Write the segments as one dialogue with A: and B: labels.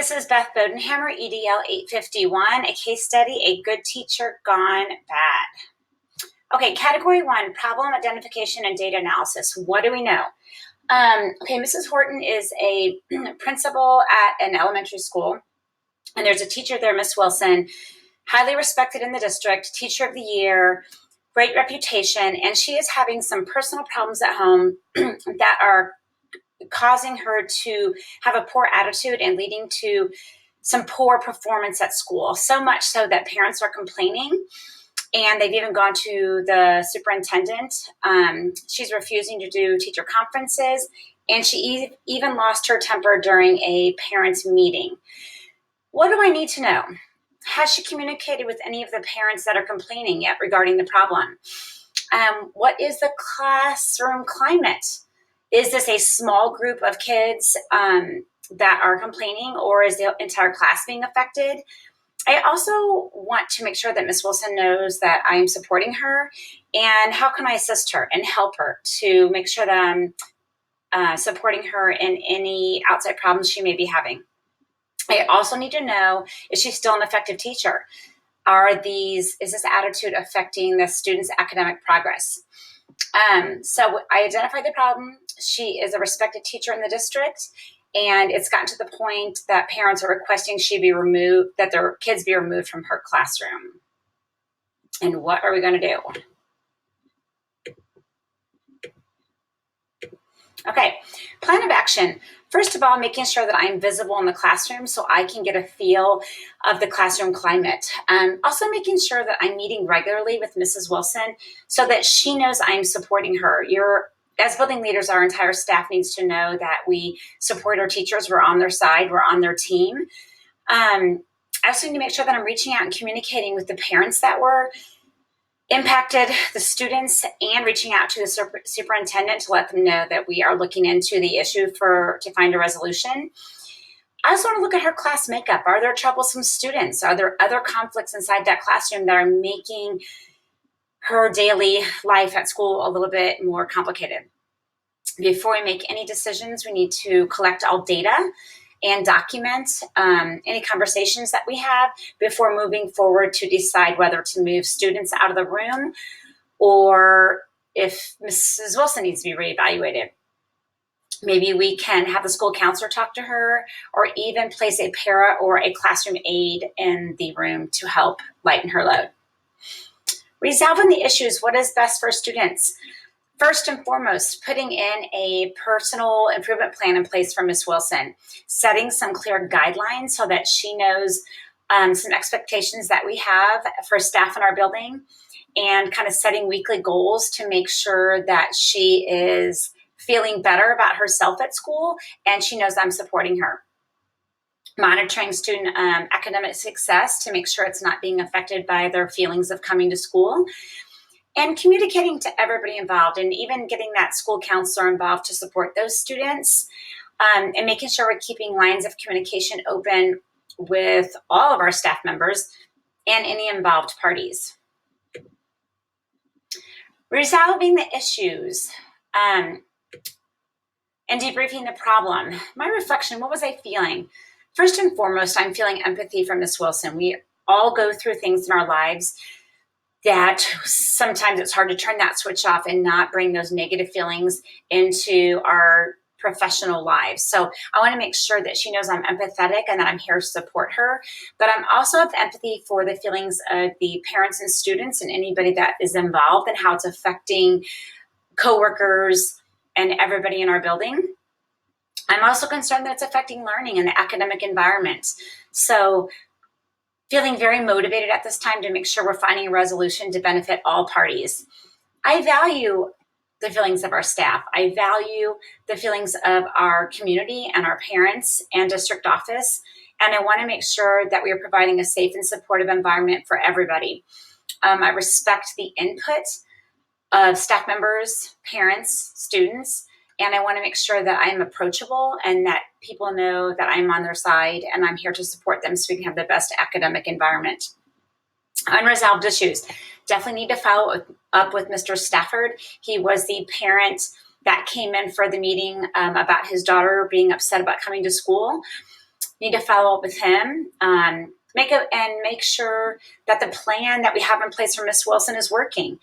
A: This is Beth Bodenhammer, EDL 851, a case study, a good teacher gone bad. Okay, category 1, problem identification and data analysis. What do we know? Okay, Mrs. Horton is a principal at an elementary school, and there's a teacher there, Miss Wilson, highly respected in the district, teacher of the year, great reputation, and she is having some personal problems at home that are causing her to have a poor attitude and leading to some poor performance at school. So much so that parents are complaining, and they've even gone to the superintendent. She's refusing to do teacher conferences, and she even lost her temper during a parents' meeting. What do I need to know? Has she communicated with any of the parents that are complaining yet regarding the problem? What is the classroom climate? Is this a small group of kids that are complaining, or is the entire class being affected? I also want to make sure that Ms. Wilson knows that I am supporting her, and how can I assist her and help her to make sure that I'm supporting her in any outside problems she may be having. I also need to know, is she still an effective teacher? Is this attitude affecting the student's academic progress? So I identified the problem. She is a respected teacher in the district, and it's gotten to the point that parents are requesting that their kids be removed from her classroom. And what are we going to do? Okay, plan of action. First of all, making sure that I'm visible in the classroom so I can get a feel of the classroom climate. Also making sure that I'm meeting regularly with Mrs. Wilson so that she knows I'm supporting her. As building leaders, our entire staff needs to know that we support our teachers. We're on their side. We're on their team. I also need to make sure that I'm reaching out and communicating with the parents that were impacted, the students, and reaching out to the superintendent to let them know that we are looking into the issue to find a resolution. I also want to look at her class makeup. Are there troublesome students? Are there other conflicts inside that classroom that are making her daily life at school a little bit more complicated? Before we make any decisions, we need to collect all data and document any conversations that we have before moving forward to decide whether to move students out of the room or if Mrs. Wilson needs to be reevaluated. Maybe we can have the school counselor talk to her, or even place a para or a classroom aide in the room to help lighten her load. Resolving the issues, what is best for students? First and foremost, putting in a personal improvement plan in place for Ms. Wilson, setting some clear guidelines so that she knows some expectations that we have for staff in our building, and kind of setting weekly goals to make sure that she is feeling better about herself at school and she knows I'm supporting her. Monitoring student academic success to make sure it's not being affected by their feelings of coming to school. And communicating to everybody involved, and even getting that school counselor involved to support those students, and making sure we're keeping lines of communication open with all of our staff members and any involved parties. Resolving the issues and debriefing the problem. My reflection, what was I feeling? First and foremost, I'm feeling empathy for Ms. Wilson. We all go through things in our lives that sometimes it's hard to turn that switch off and not bring those negative feelings into our professional lives. So I want to make sure that she knows I'm empathetic and that I'm here to support her. But I'm also have empathy for the feelings of the parents and students and anybody that is involved and how it's affecting coworkers and everybody in our building. I'm also concerned that it's affecting learning and the academic environment. So feeling very motivated at this time to make sure we're finding a resolution to benefit all parties. I value the feelings of our staff. I value the feelings of our community and our parents and district office. And I want to make sure that we are providing a safe and supportive environment for everybody. I respect the input of staff members, parents, students, and I want to make sure that I'm approachable and that people know that I'm on their side and I'm here to support them so we can have the best academic environment. Unresolved issues. Definitely need to follow up with Mr. Stafford. He was the parent that came in for the meeting about his daughter being upset about coming to school. need to follow up with him, make sure that the plan that we have in place for Miss Wilson is working.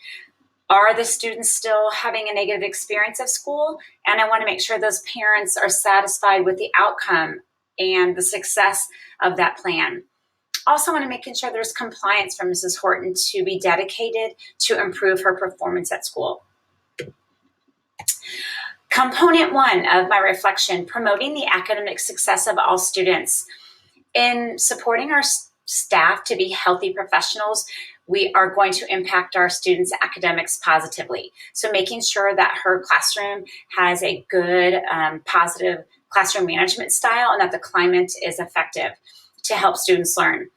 A: Are the students still having a negative experience of school? And I want to make sure those parents are satisfied with the outcome and the success of that plan. Also want to make sure there's compliance from Mrs. Horton to be dedicated to improve her performance at school. Component 1 of my reflection, promoting the academic success of all students. In supporting our staff to be healthy professionals, we are going to impact our students' academics positively. So making sure that her classroom has a good, positive classroom management style and that the climate is effective to help students learn.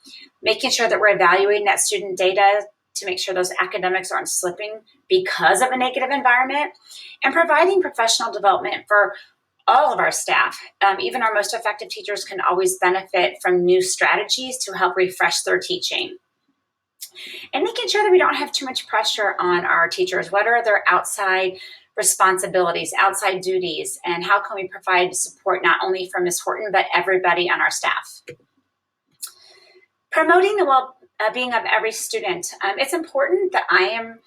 A: Making sure that we're evaluating that student data to make sure those academics aren't slipping because of a negative environment, and providing professional development for all of our staff. Even our most effective teachers can always benefit from new strategies to help refresh their teaching. And making sure that we don't have too much pressure on our teachers. What are their outside responsibilities, outside duties, and how can we provide support not only for Ms. Horton, but everybody on our staff? Promoting the well-being of every student. It's important that I am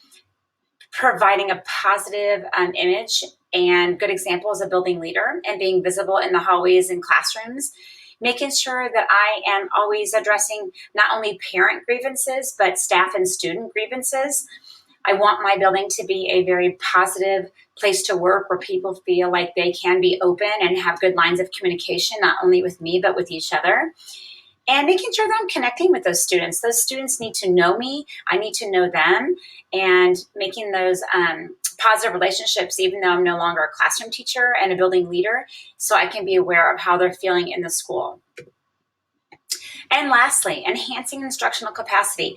A: providing a positive image and good examples of building leader and being visible in the hallways and classrooms, making sure that I am always addressing not only parent grievances, but staff and student grievances. I want my building to be a very positive place to work where people feel like they can be open and have good lines of communication, not only with me, but with each other. And making sure that I'm connecting with those students. Those students need to know me. I need to know them, and making those positive relationships, even though I'm no longer a classroom teacher and a building leader, so I can be aware of how they're feeling in the school. And lastly, enhancing instructional capacity.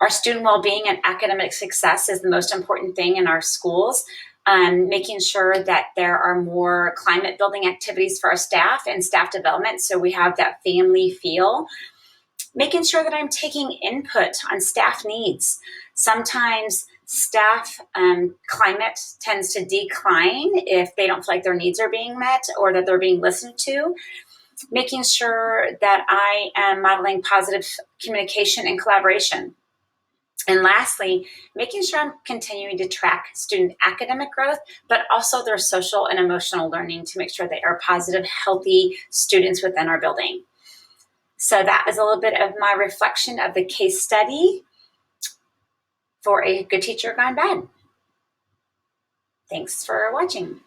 A: Our student well-being and academic success is the most important thing in our schools. Making sure that there are more climate building activities for our staff and staff development so we have that family feel. Making sure that I'm taking input on staff needs. Sometimes staff climate tends to decline if they don't feel like their needs are being met or that they're being listened to. Making sure that I am modeling positive communication and collaboration. And lastly, making sure I'm continuing to track student academic growth, but also their social and emotional learning to make sure they are positive, healthy students within our building. So that is a little bit of my reflection of the case study for A Good Teacher Gone Bad. Thanks for watching.